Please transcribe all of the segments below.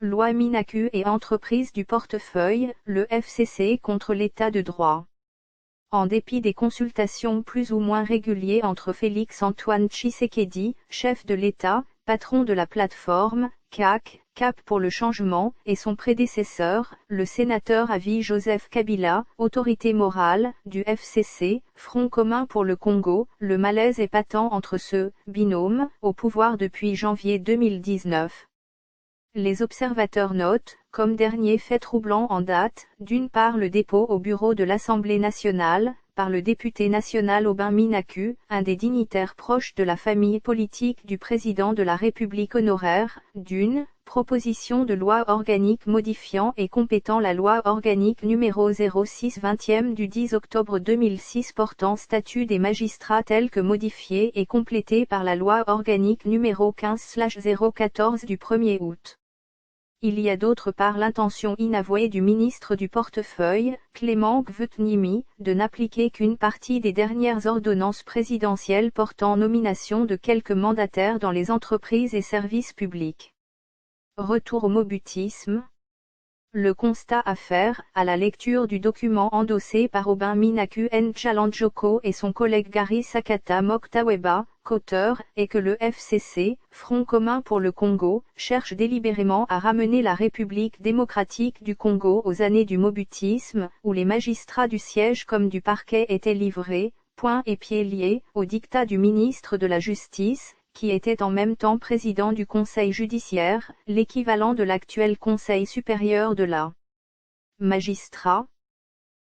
loi Minacu et entreprises du portefeuille, le FCC contre l'état de droit. En dépit des consultations plus ou moins régulières entre Félix-Antoine Tshisekedi, chef de l'État, patron de la plateforme, Cap pour le changement, et son prédécesseur, le sénateur à vie Joseph Kabila, autorité morale, du FCC, Front commun pour le Congo, le malaise est patent entre ce binôme, au pouvoir depuis janvier 2019. Les observateurs notent, comme dernier fait troublant en date, d'une part le dépôt au bureau de l'Assemblée nationale, par le député national Aubin Minaku, un des dignitaires proches de la famille politique du président de la République honoraire, d'une proposition de loi organique modifiant et complétant la loi organique numéro 06/20 du 10 octobre 2006 portant statut des magistrats telle que modifiée et complétée par la loi organique numéro 15/014 du 1er août. Il y a d'autre part l'intention inavouée du ministre du portefeuille, Clément Gvetnimi, de n'appliquer qu'une partie des dernières ordonnances présidentielles portant nomination de quelques mandataires dans les entreprises et services publics. Retour au mobutisme. Le constat à faire, à la lecture du document endossé par Aubin Minaku Nchalandjoko et son collègue Gary Sakata Moktaweba, qu'auteur, est que le FCC, Front commun pour le Congo, cherche délibérément à ramener la République démocratique du Congo aux années du mobutisme, où les magistrats du siège comme du parquet étaient livrés, poings et pieds liés, au diktat du ministre de la Justice, qui était en même temps président du Conseil judiciaire, l'équivalent de l'actuel Conseil supérieur de la magistrat.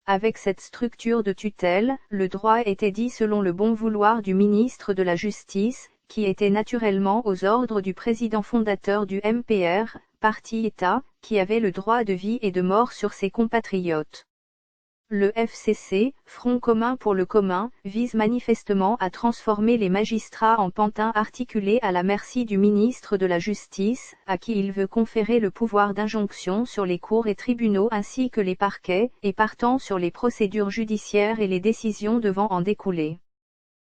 Avec cette structure de tutelle, le droit était dit selon le bon vouloir du ministre de la Justice, qui était naturellement aux ordres du président fondateur du MPR, parti État, qui avait le droit de vie et de mort sur ses compatriotes. Le FCC, Front commun pour le commun, vise manifestement à transformer les magistrats en pantins articulés à la merci du ministre de la Justice, à qui il veut conférer le pouvoir d'injonction sur les cours et tribunaux ainsi que les parquets, et partant sur les procédures judiciaires et les décisions devant en découler.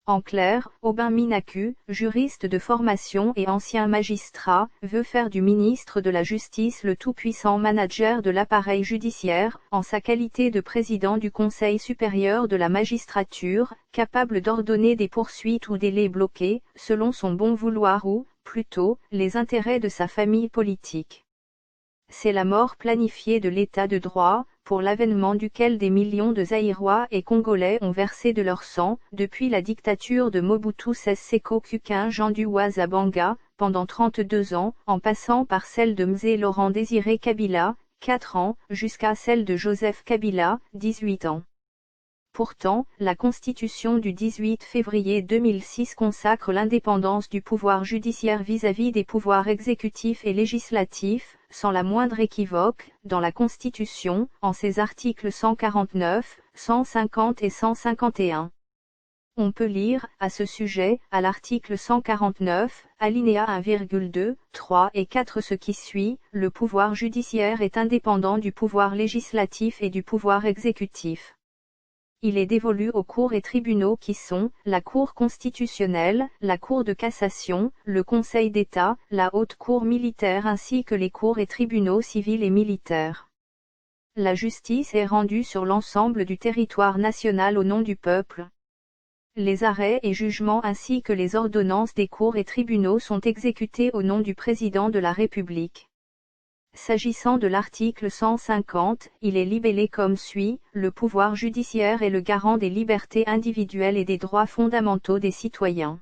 En clair, Aubin Minaku, juriste de formation et ancien magistrat, veut faire du ministre de la Justice le tout-puissant manager de l'appareil judiciaire, en sa qualité de président du Conseil supérieur de la magistrature, capable d'ordonner des poursuites ou délais bloqués, selon son bon vouloir ou, plutôt, les intérêts de sa famille politique. C'est la mort planifiée de l'état de droit, pour l'avènement duquel des millions de Zaïrois et Congolais ont versé de leur sang, depuis la dictature de Mobutu Sese Seko Kukin Jean-Duwa Zabanga, pendant 32 ans, en passant par celle de Mzee Laurent Désiré Kabila, 4 ans, jusqu'à celle de Joseph Kabila, 18 ans. Pourtant, la Constitution du 18 février 2006 consacre l'indépendance du pouvoir judiciaire vis-à-vis des pouvoirs exécutifs et législatifs, sans la moindre équivoque, dans la Constitution, en ses articles 149, 150 et 151. On peut lire, à ce sujet, à l'article 149, alinéa 1,2, 3 et 4 ce qui suit, le pouvoir judiciaire est indépendant du pouvoir législatif et du pouvoir exécutif. Il est dévolu aux cours et tribunaux qui sont, la Cour constitutionnelle, la Cour de cassation, le Conseil d'État, la Haute Cour militaire ainsi que les cours et tribunaux civils et militaires. La justice est rendue sur l'ensemble du territoire national au nom du peuple. Les arrêts et jugements ainsi que les ordonnances des cours et tribunaux sont exécutés au nom du président de la République. S'agissant de l'article 150, il est libellé comme suit, le pouvoir judiciaire est le garant des libertés individuelles et des droits fondamentaux des citoyens.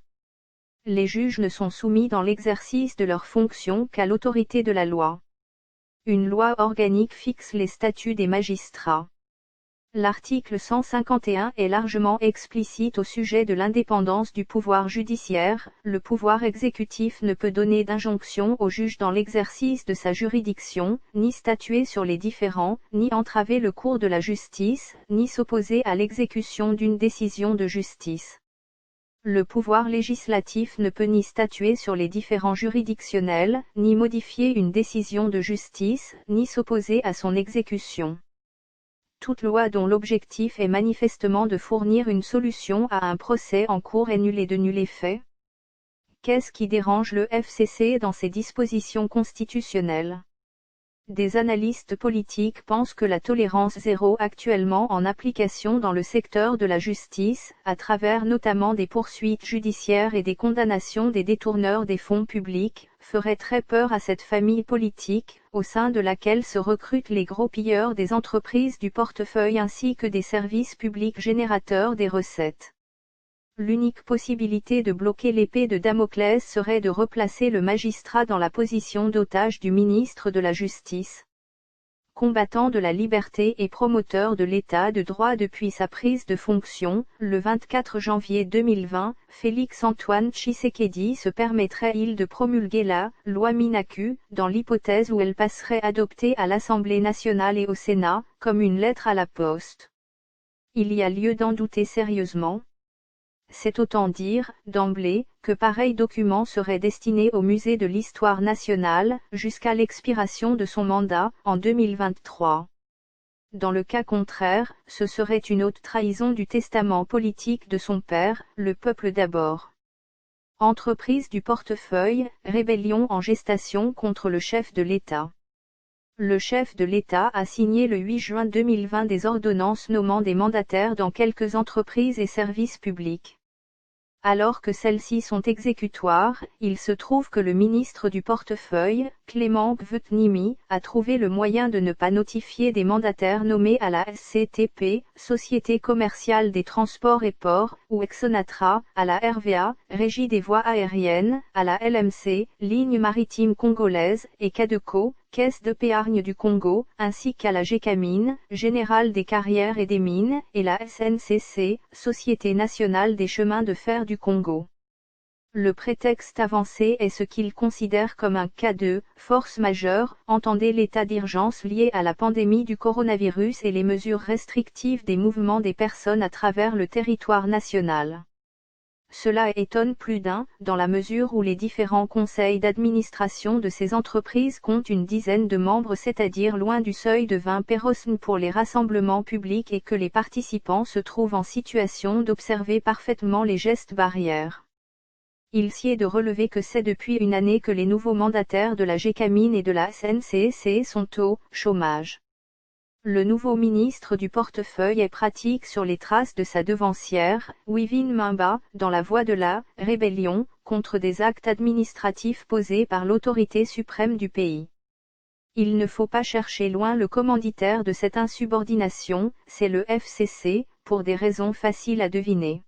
Les juges ne sont soumis dans l'exercice de leurs fonctions qu'à l'autorité de la loi. Une loi organique fixe les statuts des magistrats. L'article 151 est largement explicite au sujet de l'indépendance du pouvoir judiciaire, le pouvoir exécutif ne peut donner d'injonction au juge dans l'exercice de sa juridiction, ni statuer sur les différends, ni entraver le cours de la justice, ni s'opposer à l'exécution d'une décision de justice. Le pouvoir législatif ne peut ni statuer sur les différends juridictionnels, ni modifier une décision de justice, ni s'opposer à son exécution. Toute loi dont l'objectif est manifestement de fournir une solution à un procès en cours est nulle et de nul effet. Qu'est-ce qui dérange le FCC dans ses dispositions constitutionnelles ? des analystes politiques pensent que la tolérance zéro actuellement en application dans le secteur de la justice, à travers notamment des poursuites judiciaires et des condamnations des détourneurs des fonds publics, ferait très peur à cette famille politique, au sein de laquelle se recrutent les gros pilleurs des entreprises du portefeuille ainsi que des services publics générateurs des recettes. L'unique possibilité de bloquer l'épée de Damoclès serait de replacer le magistrat dans la position d'otage du ministre de la Justice. Combattant de la liberté et promoteur de l'état de droit depuis sa prise de fonction, le 24 janvier 2020, Félix-Antoine Tshisekedi se permettrait-il de promulguer la « loi Minaku » dans l'hypothèse où elle passerait adoptée à l'Assemblée nationale et au Sénat, comme une lettre à la poste. Il y a lieu d'en douter sérieusement. C'est autant dire, d'emblée, que pareil document serait destiné au Musée de l'Histoire nationale, jusqu'à l'expiration de son mandat, en 2023. Dans le cas contraire, ce serait une haute trahison du testament politique de son père, le peuple d'abord. Entreprise du portefeuille, rébellion en gestation contre le chef de l'État. Le chef de l'État a signé le 8 juin 2020 des ordonnances nommant des mandataires dans quelques entreprises et services publics. Alors que celles-ci sont exécutoires, il se trouve que le ministre du portefeuille, Clément Gvetnimi, a trouvé le moyen de ne pas notifier des mandataires nommés à la SCTP, Société commerciale des transports et ports, ou Exonatra, à la RVA, Régie des voies aériennes, à la LMC, Ligne maritime congolaise, et Cadeco, Caisse de d'épargne du Congo, ainsi qu'à la Gécamine, Générale des carrières et des mines, et la SNCC, Société nationale des chemins de fer du Congo. Le prétexte avancé est ce qu'il considère comme un cas de « force majeure », entendez l'état d'urgence lié à la pandémie du coronavirus et les mesures restrictives des mouvements des personnes à travers le territoire national. Cela étonne plus d'un, dans la mesure où les différents conseils d'administration de ces entreprises comptent une dizaine de membres, c'est-à-dire loin du seuil de 20 personnes pour les rassemblements publics et que les participants se trouvent en situation d'observer parfaitement les gestes barrières. Il s'y est de relever que c'est depuis une année que les nouveaux mandataires de la Gécamine et de la SNCC sont au chômage. Le nouveau ministre du portefeuille est pratique sur les traces de sa devancière, Wivine Mimba, dans la voie de la « rébellion » contre des actes administratifs posés par l'autorité suprême du pays. Il ne faut pas chercher loin le commanditaire de cette insubordination, c'est le FCC, pour des raisons faciles à deviner.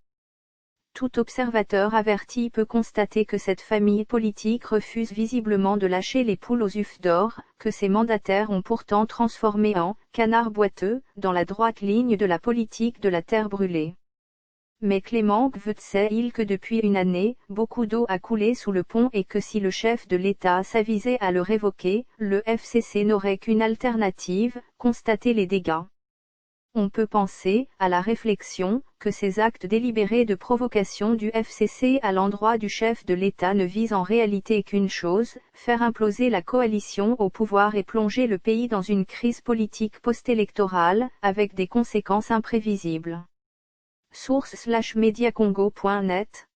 Tout observateur averti peut constater que cette famille politique refuse visiblement de lâcher les poules aux œufs d'or, que ses mandataires ont pourtant transformé en « canards boiteux » dans la droite ligne de la politique de la terre brûlée. Mais Clément Gvet sait-il que depuis une année, beaucoup d'eau a coulé sous le pont et que si le chef de l'État s'avisait à le révoquer, le FCC n'aurait qu'une alternative, constater les dégâts. On peut penser, à la réflexion, que ces actes délibérés de provocation du FCC à l'endroit du chef de l'État ne visent en réalité qu'une chose, faire imploser la coalition au pouvoir et plonger le pays dans une crise politique post-électorale, avec des conséquences imprévisibles. Source /mediacongo.net